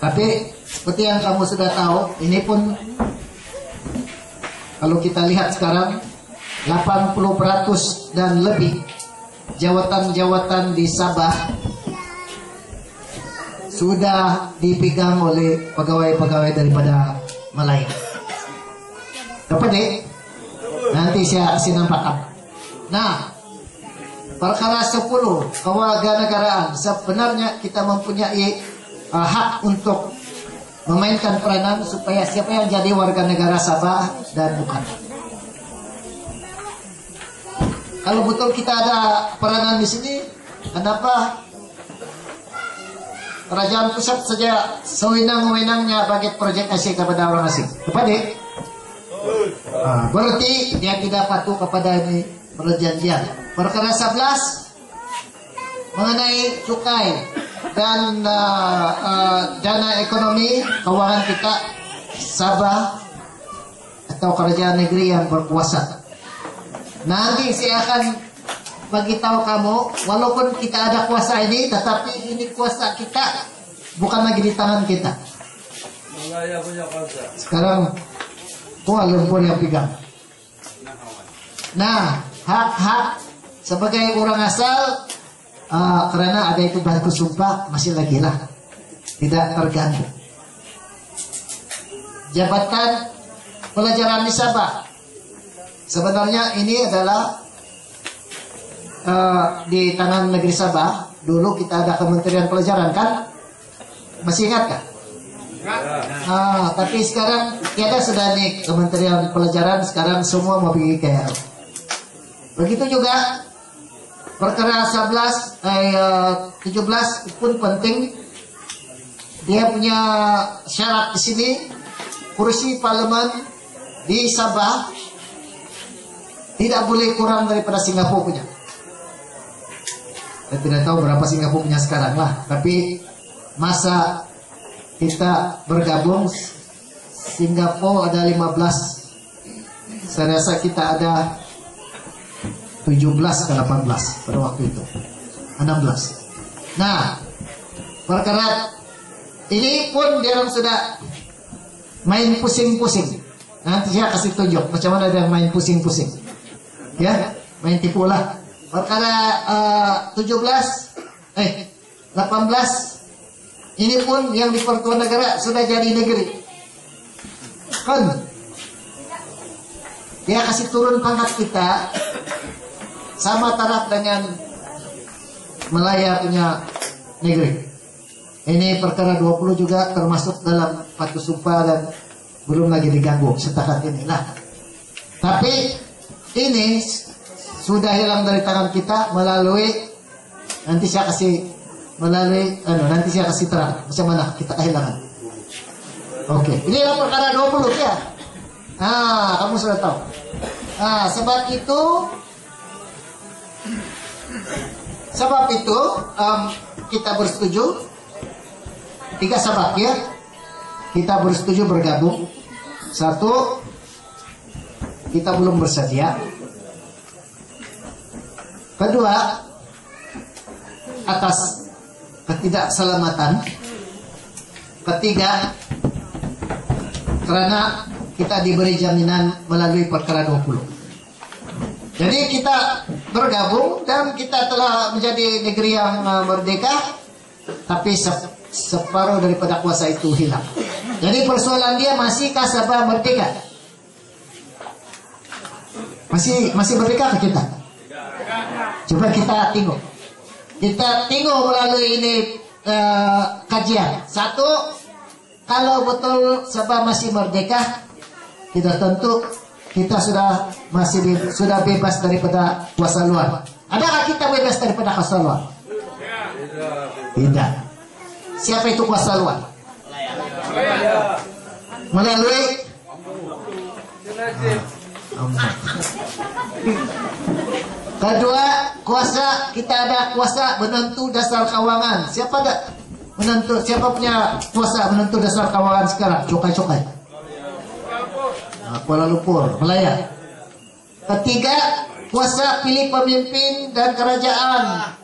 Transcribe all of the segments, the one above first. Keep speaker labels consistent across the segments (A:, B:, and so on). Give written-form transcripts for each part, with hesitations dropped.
A: Tapi seperti yang kamu sudah tahu, ini pun kalau kita lihat sekarang 80% dan lebih jawatan-jawatan di Sabah sudah dipegang oleh pegawai-pegawai daripada Malaya. Dapat deh? Nanti saya kasih nampak. Nah, perkara 10 kewarganegaraan, sebenarnya kita mempunyai hak untuk memainkan peranan supaya siapa yang jadi warga negara Sabah dan bukan. Kalau betul kita ada peranan di sini, kenapa kerajaan pusat saja sewenang-wenangnya bagi proyek asing kepada orang asing? Tepat deh? Berarti dia tidak patuh kepada ini perjanjian. Perkara 11 mengenai cukai dan dana ekonomi keuangan kita Sabah atau kerajaan negeri yang berkuasa. Nanti saya akan bagi tahu kamu, walaupun kita ada kuasa ini, tetapi ini kuasa kita bukan lagi di tangan kita. Sekarang Kuala Lumpur yang pegang. Nah, hak-hak sebagai orang asal, karena ada itu batu sumpah, masih lagi lah, tidak terganggu. Jabatan pelajaran di Sabah, sebenarnya ini adalah di tangan negeri Sabah. Dulu kita ada Kementerian Pelajaran kan, masih ingat kan? Tapi sekarang kita sudah nih Kementerian Pelajaran, sekarang semua mau pergi ke KL. Begitu juga perkara 17 pun penting. Dia punya syarat di sini, kursi parlemen di Sabah tidak boleh kurang daripada Singapura punya. Saya tidak tahu berapa Singapura punya sekarang lah, tapi masa kita bergabung Singapura ada 15, saya rasa kita ada 17 ke 18 pada waktu itu, 16. Nah, perkara ini pun dia orang sudah main pusing-pusing. Nanti saya kasih tunjuk macam mana dia main pusing-pusing, ya, main tipu lah. Perkara 18 ini pun yang di Pertuan Negara sudah jadi negeri kan, dia kasih turun pangkat kita sama taraf dengan Malaya punya negeri. Ini perkara 20 juga termasuk dalam patuh sumpah dan belum lagi diganggu setakat ini lah. Tapi ini sudah hilang dari tangan kita melalui, nanti saya kasih nanti saya kasih terang macam mana kita kehilangan. Oke, ini adalah perkara 20 ya. Kamu sudah tahu. Sebab itu kita bersetuju 3 sebab ya. Kita bersetuju bergabung. 1, kita belum bersedia. Kedua, atas ketidakselamatan. Ketiga, karena kita diberi jaminan melalui perkara 20. Jadi kita bergabung dan kita telah menjadi negeri yang merdeka, tapi separuh daripada kuasa itu hilang. Jadi persoalan dia, masihkah Sabah merdeka? Masih merdeka ke kita? Coba kita tengok. Kita tengok melalui ini kajian. 1, kalau betul Sabah masih merdeka, tidak tentu kita sudah bebas daripada kuasa luar. Adakah kita bebas daripada kuasa luar? Tidak. Siapa itu kuasa luar? Melalui kedua, kuasa kita ada kuasa menentu dasar keuangan. Siapa ada menentu? Siapa punya kuasa menentu dasar keuangan sekarang? Cukai-cukai. Kuala Lumpur, Malaya. Ketiga, kuasa pilih pemimpin dan kerajaan.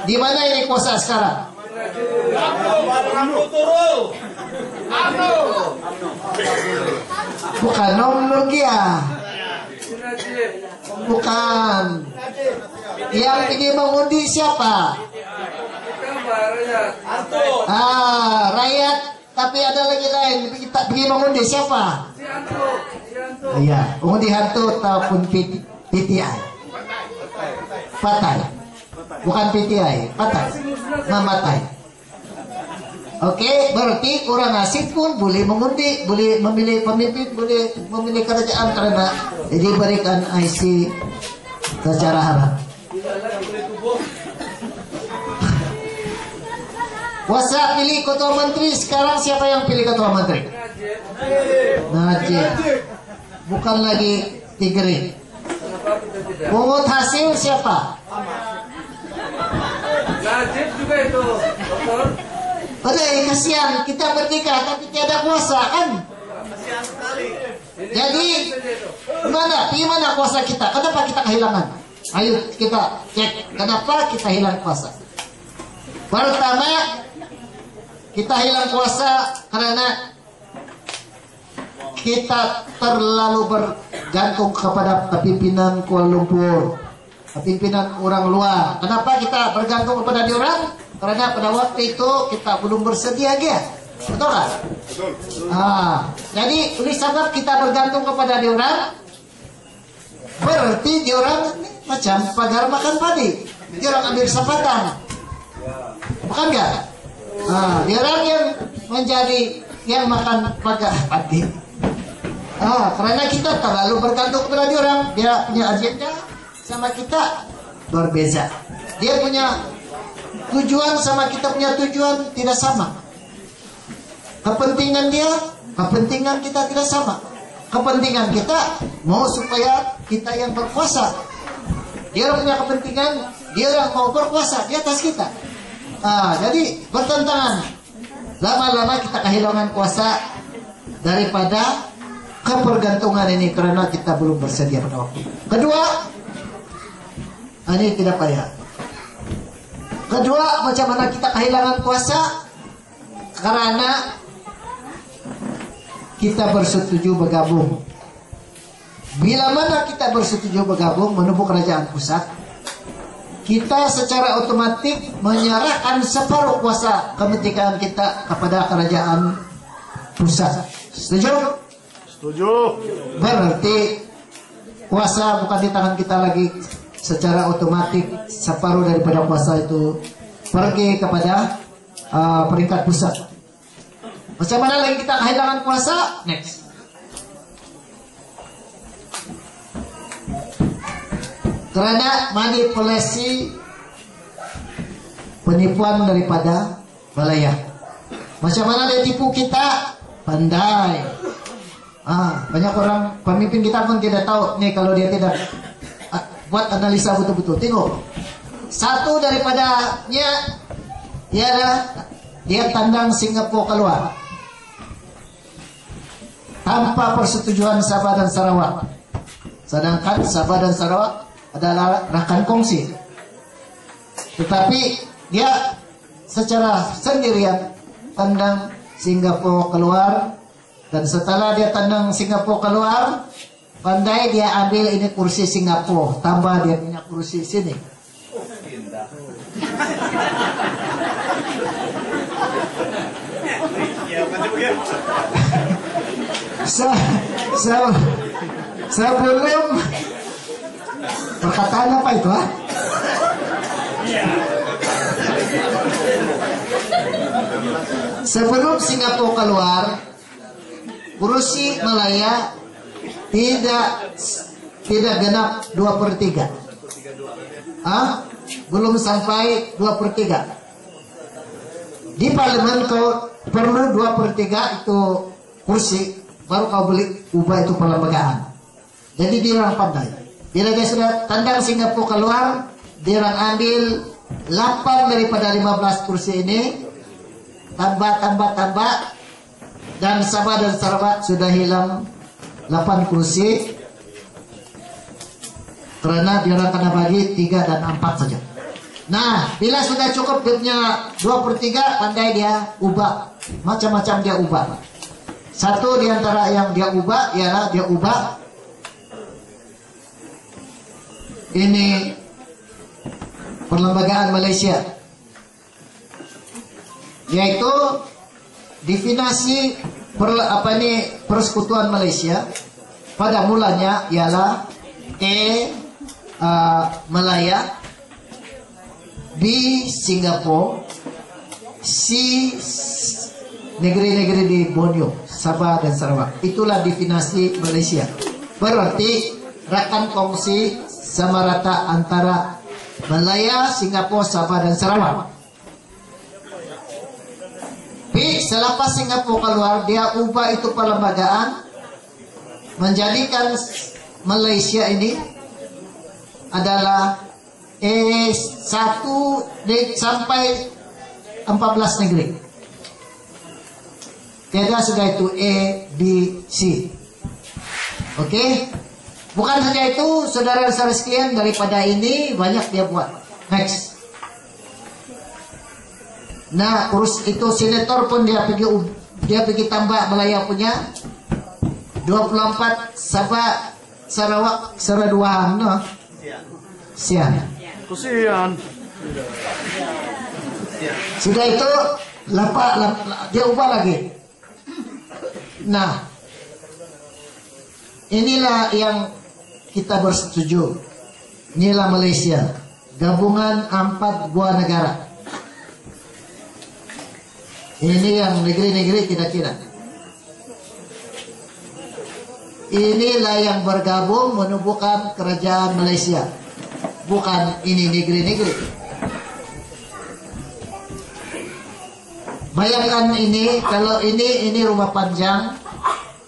A: Di mana ini kuasa sekarang? Bukan nomor dia. Bukan. Yang ingin mengundi siapa? Rakyat. Tapi ada lagi lain. Kita ingin mengundi siapa? Iya, mengundi hantu ataupun PTI. Partai. Bukan PTI, partai. Mamatai. Oke, berarti orang asing pun boleh mengundi, boleh memilih pemimpin, boleh memilih kerajaan karena diberikan IC secara haram. Kuasa pilih ketua menteri, sekarang siapa yang pilih ketua menteri? Najib. Bukan lagi Tigri. Pungut hasil siapa?
B: Najib juga itu, dokter.
A: Padahal kasihan kita merdeka tapi tiada kuasa kan?
B: Kasihan sekali.
A: Jadi gimana kuasa kita? Kenapa kita kehilangan? Ayo kita cek kenapa kita hilang kuasa. Pertama, kita hilang kuasa karena kita terlalu bergantung kepada kepimpinan Kuala Lumpur, kepimpinan orang luar. Kenapa kita bergantung kepada diorang? Karena pada waktu itu kita belum bersedia dia, betul kan? Jadi oleh sebab kita bergantung kepada diorang, berarti diorang macam pagar makan padi, diorang ambil sapatan, bukan enggak? Diorang yang menjadi yang makan pagar padi. Karena kita terlalu bergantung kepada diorang, dia punya agenda sama kita berbeza, dia punya tujuan sama kita punya tujuan tidak sama. Kepentingan dia, kepentingan kita tidak sama. Kepentingan kita mau supaya kita yang berkuasa. Dia orang punya kepentingan, dia orang mau berkuasa di atas kita. Jadi bertentangan. Lama-lama kita kehilangan kuasa daripada kepergantungan ini karena kita belum bersedia pada waktu. Kedua, ini tidak payah. Kedua, macam mana kita kehilangan kuasa? Karena kita bersetuju bergabung. Bila mana kita bersetuju bergabung menubuh kerajaan pusat, kita secara otomatis menyerahkan separuh kuasa kemerdekaan kita kepada kerajaan pusat. Setuju?
C: Setuju.
A: Berarti kuasa bukan di tangan kita lagi. Secara otomatis separuh daripada kuasa itu pergi kepada peringkat pusat. Macam mana lagi kita kehilangan kuasa? Next. Karena manipulasi penipuan daripada wilayah. Macam mana dia tipu kita? Pandai. Banyak orang pemimpin kita pun tidak tahu nih kalau dia tidak buat analisa betul-betul. Tengok, satu daripadanya dia tandang Singapura keluar tanpa persetujuan Sabah dan Sarawak. Sedangkan Sabah dan Sarawak adalah rakan kongsi. Tetapi dia secara sendirian tandang Singapura keluar, dan setelah dia tandang Singapura keluar, pandai dia ambil ini kursi Singapura, tambah dia punya kursi sini. Sebelum perkataan apa itu? Sebelum Singapura keluar, kursi Malaya tidak genap 2/3. Belum sampai 2/3. Di parlemen kau perlu 2/3 itu kursi, baru kau beli ubah itu perlembagaan. Jadi dia orang pandai. Bila dia sudah tandang Singapura keluar, dia orang ambil 8 daripada 15 kursi ini, tambah, dan Sabah dan Sarawak sudah hilang 8 kursi karena dia orang kena bagi 3 dan 4 saja. Nah, bila sudah cukup dia punya 2/3, pandai dia ubah. Macam-macam dia ubah. Satu di antara yang dia ubah ialah dia ubah ini perlembagaan Malaysia, yaitu definisi persekutuan Malaysia pada mulanya ialah Malaya, B Singapura, C negeri-negeri di Borneo, Sabah dan Sarawak. Itulah definisi Malaysia. Berarti rakan kongsi sama rata antara Malaya, Singapura, Sabah dan Sarawak. Tapi selepas Singapura keluar, dia ubah itu perlembagaan, menjadikan Malaysia ini adalah 1 sampai 14 negeri. Tiada sudah itu A, B, C. Oke? Bukan saja itu, saudara-saudara sekalian, daripada ini banyak dia buat. Next. Nah, urus itu senator pun dia pergi tambah Melaya punya 24 Sabah Sarawak Saraduan, no? Sian.
B: Kesian.
A: Sudah itu dia ubah lagi. Nah, inilah yang kita bersetuju. Inilah Malaysia, gabungan 4 buah negara. Ini yang negeri-negeri kira-kira. Inilah yang bergabung menubuhkan kerajaan Malaysia. Bukan ini negeri-negeri. Bayangkan ini, kalau ini rumah panjang.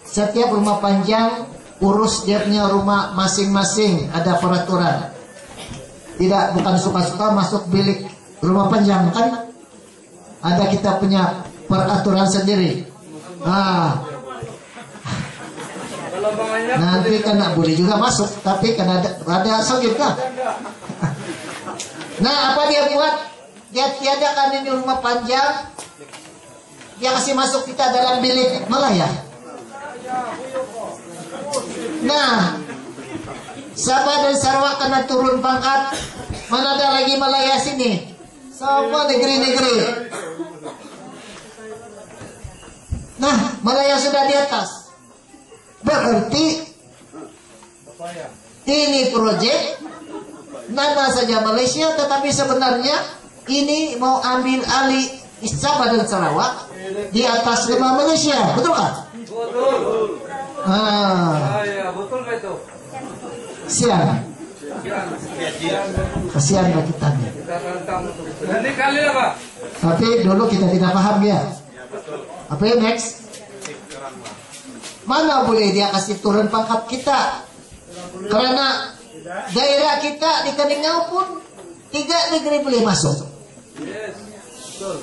A: Setiap rumah panjang urus dia punya rumah masing-masing, ada peraturan. Tidak, bukan suka-suka masuk bilik rumah panjang, kan? Ada kita punya peraturan sendiri. Nanti kan boleh juga masuk, tapi kan ada sogit kan? Nah, apa dia buat? Dia tiadakan ini rumah panjang. Dia kasih masuk kita dalam bilik Malaya. Nah, Sabah dan Sarawak kena turun pangkat. Mana ada lagi Malaya sini? Sama negeri-negeri. Nah, Malaya sudah di atas. Berarti ini proyek nama saja Malaysia, tetapi sebenarnya ini mau ambil alih Sabah dan Sarawak di atas nama Malaysia, betul kan?
B: Betul. Ya, betul itu.
A: Sian. Kasihan bagi kita.
B: Nanti kali apa?
A: Tapi dulu kita tidak paham ya. Apa ya next? Mana boleh dia kasih turun pangkat kita? Karena daerah kita di Keningau pun 3 negeri boleh masuk.
B: Yes, betul.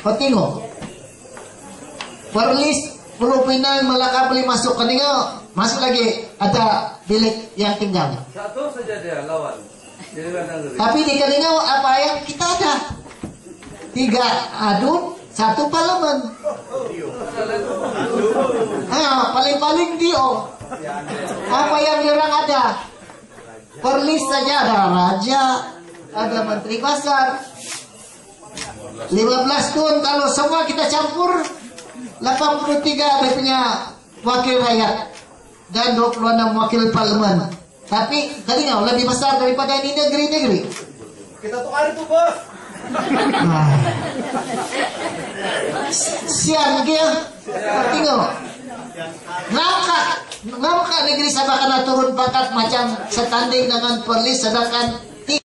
A: Kau tengok, Perlis, Pulau Pinang, Melaka boleh masuk Keningau, masuk lagi ada bilik yang tinggal.
B: Satu saja dia lawan.
A: Tapi di Keningau apa yang kita ada? 3 adun, 1 parlemen. Paling-paling Dio. Apa yang diorang ada? Perlis saja ada raja, ada menteri pasar. 15 tahun kalau semua kita campur 83 ada punya wakil rakyat dan 26 wakil parlemen. Tapi Keningau lebih besar daripada ini negeri-negeri.
B: Kita tukar itu, Bos.
A: Sian dia. Tengok. Ngangkat negeri Sabah kena turun pangkat macam setanding dengan Perlis, sedangkan